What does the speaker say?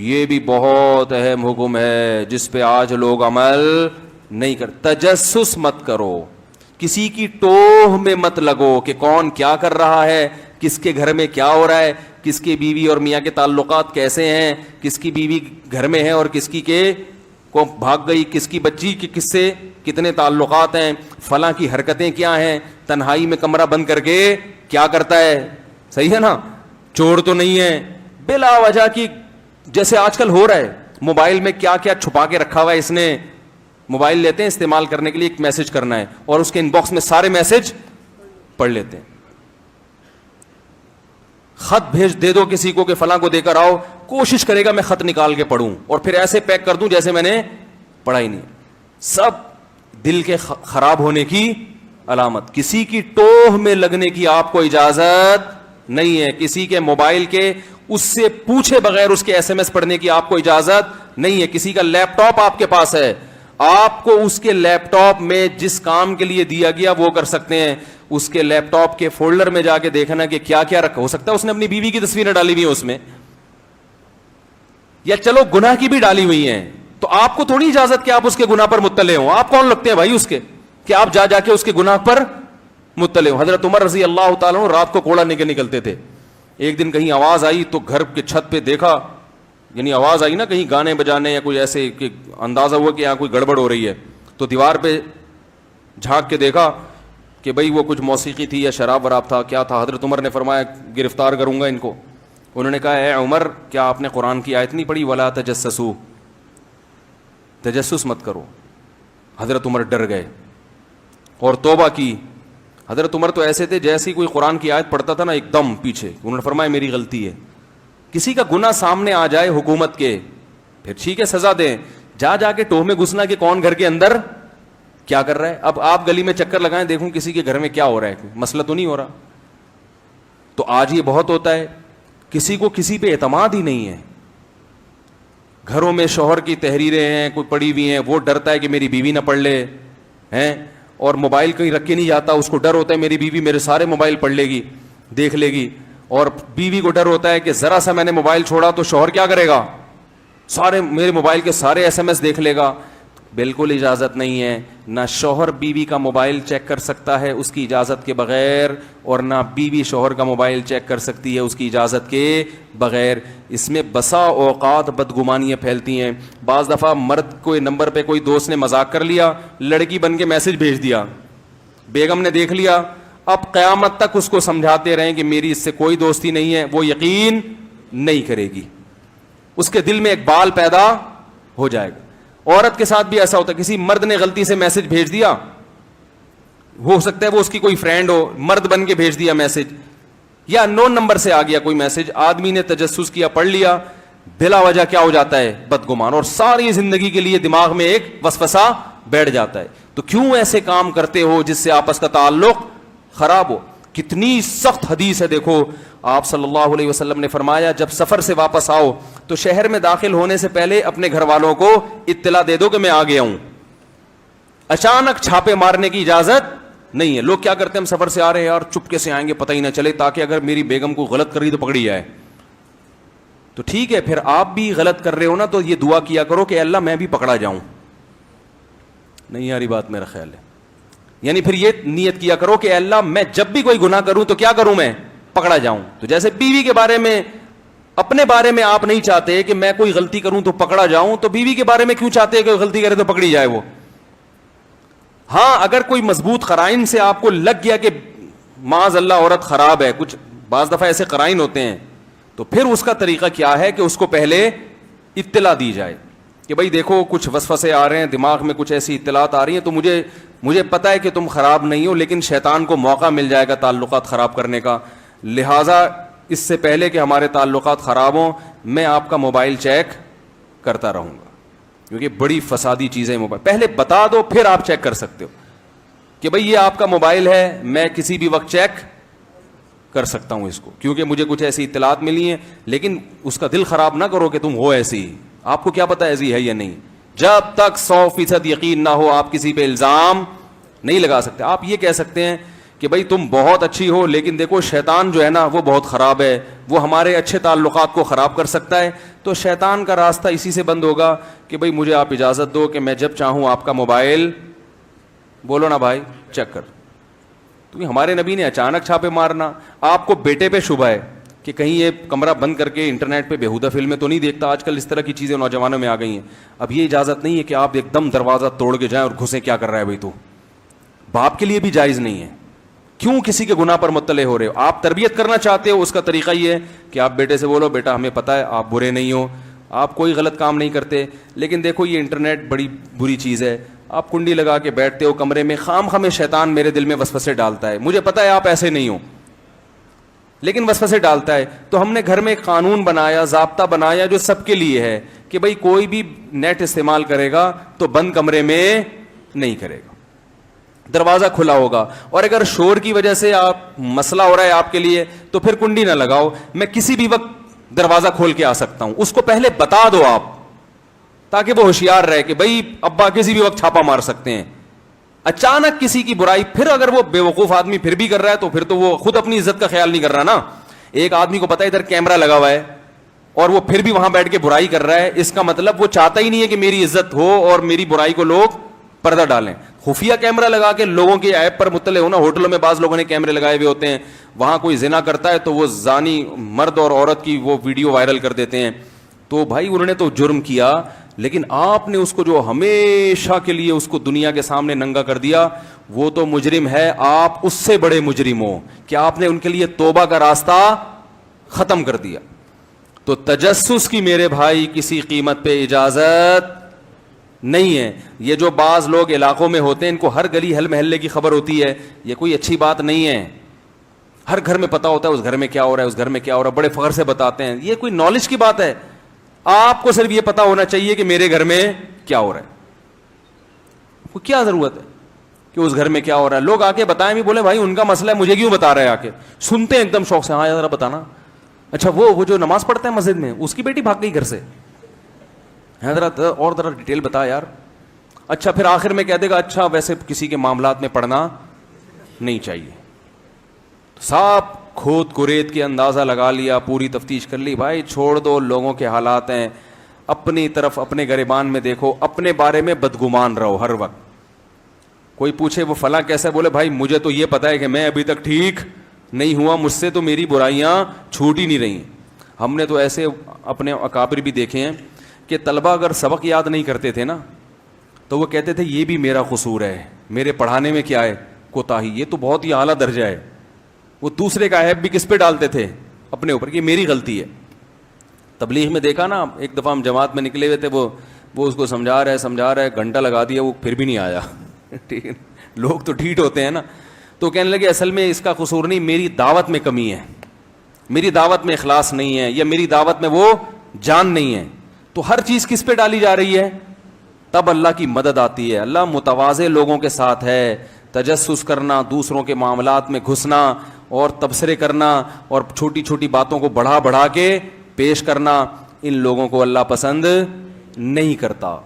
یہ بھی بہت اہم حکم ہے جس پہ آج لوگ عمل نہیں کرتے. تجسس مت کرو, کسی کی ٹوہ میں مت لگو کہ کون کیا کر رہا ہے, کس کے گھر میں کیا ہو رہا ہے, کس کے بیوی اور میاں کے تعلقات کیسے ہیں, کس کی بیوی گھر میں ہے اور کس کی کے کو بھاگ گئی, کس کی بچی کے کس سے کتنے تعلقات ہیں, فلاں کی حرکتیں کیا ہیں, تنہائی میں کمرہ بند کر کے کیا کرتا ہے. صحیح ہے نا, چور تو نہیں ہے, بلا وجہ کی جیسے آج کل ہو رہا ہے, موبائل میں کیا کیا چھپا کے رکھا ہوا ہے اس نے. موبائل لیتے ہیں استعمال کرنے کے لیے, ایک میسج کرنا ہے اور اس کے ان باکس میں سارے میسج پڑھ لیتے ہیں. خط بھیج دے دو کسی کو کہ فلاں کو دے کر آؤ, کوشش کرے گا میں خط نکال کے پڑھوں اور پھر ایسے پیک کر دوں جیسے میں نے پڑھا ہی نہیں. سب دل کے خراب ہونے کی علامت. کسی کی ٹوہ میں لگنے کی آپ کو اجازت نہیں ہے, کسی کے موبائل کے اس سے پوچھے بغیر اس کے ایس ایم ایس پڑھنے کی آپ کو اجازت نہیں ہے. کسی کا لیپ ٹاپ آپ کے پاس ہے, آپ کو اس کے لیپ ٹاپ میں جس کام کے لیے دیا گیا وہ کر سکتے ہیں. اس کے لیپ ٹاپ کے فولڈر میں جا کے دیکھنا کہ کیا کیا رکھا, ہو سکتا ہے اس نے اپنی بیوی کی تصویریں ڈالی ہوئی ہیں اس میں, یا چلو گناہ کی بھی ڈالی ہوئی ہیں, تو آپ کو تھوڑی اجازت کہ آپ اس کے گناہ پر مطلع ہوں. آپ کون لگتے ہیں بھائی اس کے کہ آپ جا کے اس کے گناہ پر مطلع ہوں. حضرت عمر رضی اللہ تعالیٰ رات کو کوڑا لے کے نکلتے تھے. ایک دن کہیں آواز آئی تو گھر کے چھت پہ دیکھا, یعنی آواز آئی نا کہیں گانے بجانے یا کوئی ایسے کہ اندازہ ہوا کہ یہاں کوئی گڑبڑ ہو رہی ہے, تو دیوار پہ جھانک کے دیکھا کہ بھئی وہ کچھ موسیقی تھی یا شراب وراب تھا, کیا تھا. حضرت عمر نے فرمایا گرفتار کروں گا ان کو. انہوں نے کہا اے عمر, کیا آپ نے قرآن کی آیت نہیں پڑھی, ولا تجسسوا, تجسس مت کرو. حضرت عمر ڈر گئے اور توبہ کی. حضرت عمر تو ایسے تھے جیسے کوئی قرآن کی آیت پڑھتا تھا نا ایک دم پیچھے. انہوں نے فرمایا میری غلطی ہے. کسی کا گناہ سامنے آ جائے حکومت کے, پھر ٹھیک ہے سزا دیں, جا کے ٹوہ میں گھسنا کہ کون گھر کے اندر کیا کر رہا ہے. اب آپ گلی میں چکر لگائیں, دیکھوں کسی کے گھر میں کیا ہو رہا ہے, مسئلہ تو نہیں ہو رہا. تو آج یہ بہت ہوتا ہے, کسی کو کسی پہ اعتماد ہی نہیں ہے. گھروں میں شوہر کی تحریریں ہیں کوئی پڑی ہوئی ہیں, وہ ڈرتا ہے کہ میری بیوی نہ پڑھ لے ہیں, اور موبائل کہیں رکھ کے نہیں جاتا, اس کو ڈر ہوتا ہے میری بیوی میرے سارے موبائل پڑھ لے گی, دیکھ لے گی. اور بیوی کو ڈر ہوتا ہے کہ ذرا سا میں نے موبائل چھوڑا تو شوہر کیا کرے گا, سارے میرے موبائل کے سارے ایس ایم ایس دیکھ لے گا. بالکل اجازت نہیں ہے, نہ شوہر بیوی کا موبائل چیک کر سکتا ہے اس کی اجازت کے بغیر, اور نہ بیوی شوہر کا موبائل چیک کر سکتی ہے اس کی اجازت کے بغیر. اس میں بسا اوقات بدگمانیاں پھیلتی ہیں. بعض دفعہ مرد کوئی نمبر پہ کوئی دوست نے مذاق کر لیا, لڑکی بن کے میسج بھیج دیا, بیگم نے دیکھ لیا, اب قیامت تک اس کو سمجھاتے رہیں کہ میری اس سے کوئی دوستی نہیں ہے, وہ یقین نہیں کرے گی, اس کے دل میں ایک بال پیدا ہو جائے گا. عورت کے ساتھ بھی ایسا ہوتا ہے, کسی مرد نے غلطی سے میسج بھیج دیا, ہو سکتا ہے وہ اس کی کوئی فرینڈ ہو, مرد بن کے بھیج دیا میسج, یا نون نمبر سے آ گیا کوئی میسج, آدمی نے تجسس کیا, پڑھ لیا, بلا وجہ کیا ہو جاتا ہے بدگمان, اور ساری زندگی کے لیے دماغ میں ایک وسوسہ بیٹھ جاتا ہے. تو کیوں ایسے کام کرتے ہو جس سے آپس کا تعلق خراب ہو. کتنی سخت حدیث ہے, دیکھو آپ صلی اللہ علیہ وسلم نے فرمایا جب سفر سے واپس آؤ تو شہر میں داخل ہونے سے پہلے اپنے گھر والوں کو اطلاع دے دو کہ میں آ گیا ہوں. اچانک چھاپے مارنے کی اجازت نہیں ہے. لوگ کیا کرتے ہیں, ہم سفر سے آ رہے ہیں اور چپکے سے آئیں گے پتہ ہی نہ چلے, تاکہ اگر میری بیگم کو غلط کر رہی تو پکڑی جائے. تو ٹھیک ہے, پھر آپ بھی غلط کر رہے ہو نا, تو یہ دعا کیا کرو کہ اللہ میں بھی پکڑا جاؤں. نہیں یاری بات میرا خیال ہے, یعنی پھر یہ نیت کیا کرو کہ اللہ میں جب بھی کوئی گناہ کروں تو کیا کروں, میں پکڑا جاؤں. تو جیسے بیوی کے بارے میں, اپنے بارے میں آپ نہیں چاہتے کہ میں کوئی غلطی کروں تو پکڑا جاؤں, تو بیوی کے بارے میں کیوں چاہتے ہیں کہ غلطی کرے تو پکڑی جائے وہ. ہاں اگر کوئی مضبوط قرائن سے آپ کو لگ گیا کہ معاذ اللہ عورت خراب ہے, کچھ بعض دفعہ ایسے قرائن ہوتے ہیں, تو پھر اس کا طریقہ کیا ہے کہ اس کو پہلے اطلاع دی جائے کہ بھائی دیکھو کچھ وسوسے آ رہے ہیں دماغ میں, کچھ ایسی اطلاعات آ رہی ہیں, تو مجھے پتہ ہے کہ تم خراب نہیں ہو, لیکن شیطان کو موقع مل جائے گا تعلقات خراب کرنے کا, لہٰذا اس سے پہلے کہ ہمارے تعلقات خراب ہوں میں آپ کا موبائل چیک کرتا رہوں گا, کیونکہ بڑی فسادی چیزیں موبائل. پہلے بتا دو پھر آپ چیک کر سکتے ہو کہ بھئی یہ آپ کا موبائل ہے, میں کسی بھی وقت چیک کر سکتا ہوں اس کو, کیونکہ مجھے کچھ ایسی اطلاعات ملی ہیں. لیکن اس کا دل خراب نہ کرو کہ تم ہو ایسی, آپ کو کیا پتا ایسی ہے یا نہیں. جب تک 100% یقین نہ ہو آپ کسی پہ الزام نہیں لگا سکتے. آپ یہ کہہ سکتے ہیں کہ بھئی تم بہت اچھی ہو, لیکن دیکھو شیطان جو ہے نا وہ بہت خراب ہے, وہ ہمارے اچھے تعلقات کو خراب کر سکتا ہے, تو شیطان کا راستہ اسی سے بند ہوگا کہ بھائی مجھے آپ اجازت دو کہ میں جب چاہوں آپ کا موبائل بولو نا بھائی چیک کر. تو ہمارے نبی نے اچانک چھاپے مارنا. آپ کو بیٹے پہ شبہ ہے کہ کہیں یہ کمرہ بند کر کے انٹرنیٹ پہ بےہودہ فلمیں تو نہیں دیکھتا. آج کل اس طرح کی چیزیں نوجوانوں میں آ گئی ہیں. اب یہ اجازت نہیں ہے کہ آپ ایک دم دروازہ توڑ کے جائیں اور گھسیں. کیا کر رہا ہے بھائی تو؟ باپ کے لیے بھی جائز نہیں ہے. کیوں کسی کے گناہ پر مطلع ہو رہے ہو؟ آپ تربیت کرنا چاہتے ہو, اس کا طریقہ یہ ہے کہ آپ بیٹے سے بولو بیٹا ہمیں پتہ ہے آپ برے نہیں ہو, آپ کوئی غلط کام نہیں کرتے, لیکن دیکھو یہ انٹرنیٹ بڑی بری چیز ہے. آپ کنڈی لگا کے بیٹھتے ہو کمرے میں, خام خواہ شیطان میرے دل میں وسوسے ڈالتا ہے. مجھے پتہ ہے آپ ایسے نہیں ہو, لیکن وسوسے ڈالتا ہے. تو ہم نے گھر میں ایک قانون بنایا, ضابطہ بنایا جو سب کے لیے ہے کہ بھائی کوئی بھی نیٹ استعمال کرے گا تو بند کمرے میں نہیں کرے گا, دروازہ کھلا ہوگا. اور اگر شور کی وجہ سے آپ مسئلہ ہو رہا ہے آپ کے لیے تو پھر کنڈی نہ لگاؤ, میں کسی بھی وقت دروازہ کھول کے آ سکتا ہوں. اس کو پہلے بتا دو آپ, تاکہ وہ ہوشیار رہے کہ بھائی ابا کسی بھی وقت چھاپا مار سکتے ہیں. اچانک کسی کی برائی, پھر اگر وہ بیوقوف آدمی پھر بھی کر رہا ہے تو پھر تو وہ خود اپنی عزت کا خیال نہیں کر رہا نا. ایک آدمی کو پتا ہے ادھر کیمرہ لگا ہوا ہے اور وہ پھر بھی وہاں بیٹھ کے برائی کر رہا ہے, اس کا مطلب وہ چاہتا ہی نہیں ہے کہ میری عزت ہو اور میری برائی کو لوگ پردہ ڈالیں. خفیہ کیمرہ لگا کے لوگوں کے عیب پر مطلع ہونا. ہوٹلوں میں بعض لوگوں نے کیمرے لگائے ہوئے ہوتے ہیں, وہاں کوئی زنا کرتا ہے تو وہ زانی مرد اور عورت کی وہ ویڈیو وائرل کر دیتے ہیں. تو بھائی انہوں نے تو جرم کیا, لیکن آپ نے اس کو جو ہمیشہ کے لیے اس کو دنیا کے سامنے ننگا کر دیا, وہ تو مجرم ہے. آپ اس سے بڑے مجرم ہو کہ آپ نے ان کے لیے توبہ کا راستہ ختم کر دیا. تو تجسس کی میرے بھائی کسی قیمت پہ اجازت نہیں ہے. یہ جو بعض لوگ علاقوں میں ہوتے ہیں, ان کو ہر گلی ہر محلے کی خبر ہوتی ہے, یہ کوئی اچھی بات نہیں ہے. ہر گھر میں پتا ہوتا ہے اس گھر میں کیا ہو رہا ہے, اس گھر میں کیا ہو رہا ہے, بڑے فخر سے بتاتے ہیں. یہ کوئی نالج کی بات ہے؟ آپ کو صرف یہ پتا ہونا چاہیے کہ میرے گھر میں کیا ہو رہا ہے. کیا ضرورت ہے کہ اس گھر میں کیا ہو رہا ہے؟ لوگ آ کے بتائیں بھی, بولے بھائی ان کا مسئلہ ہے, مجھے کیوں بتا رہے ہیں؟ آ کے سنتے ہیں ایک دم شوق سے, ہاں ذرا بتانا. اچھا وہ جو نماز پڑھتا ہے مسجد میں, اس کی بیٹی بھاگ گئی گھر سے, ذرا اور ذرا ڈیٹیل بتا یار. اچھا پھر آخر میں کہہ دے گا اچھا ویسے کسی کے معاملات میں پڑھنا نہیں چاہیے. صاحب کھود کریت کے اندازہ لگا لیا, پوری تفتیش کر لی. بھائی چھوڑ دو, لوگوں کے حالات ہیں, اپنی طرف اپنے گریبان میں دیکھو, اپنے بارے میں بدگمان رہو ہر وقت. کوئی پوچھے وہ فلاں کیسے, بولے بھائی مجھے تو یہ پتا ہے کہ میں ابھی تک ٹھیک نہیں ہوا, مجھ سے تو میری برائیاں چھوٹ ہی نہیں رہی. ہم نے تو ایسے اپنے اکابر بھی دیکھے ہیں کہ طلبہ اگر سبق یاد نہیں کرتے تھے نا تو وہ کہتے تھے یہ بھی میرا قصور ہے, میرے پڑھانے میں کیا ہے کوتاہی, یہ تو بہت ہی اعلیٰ درجہ ہے. وہ دوسرے کا عیب بھی کس پہ ڈالتے تھے؟ اپنے اوپر, کہ میری غلطی ہے. تبلیغ میں دیکھا نا, ایک دفعہ ہم جماعت میں نکلے ہوئے تھے, وہ اس کو سمجھا رہا ہے, گھنٹہ لگا دیا, وہ پھر بھی نہیں آیا. ٹھیک ہے, لوگ تو ڈھیٹ ہوتے ہیں نا. تو کہنے لگے اصل میں اس کا قصور نہیں, میری دعوت میں کمی ہے, میری دعوت میں اخلاص نہیں ہے, یا میری دعوت میں وہ جان نہیں ہے. تو ہر چیز کس پہ ڈالی جا رہی ہے؟ تب اللہ کی مدد آتی ہے. اللہ متواضع لوگوں کے ساتھ ہے. تجسس کرنا, دوسروں کے معاملات میں گھسنا اور تبصرے کرنا اور چھوٹی چھوٹی باتوں کو بڑھا کے پیش کرنا, ان لوگوں کو اللہ پسند نہیں کرتا.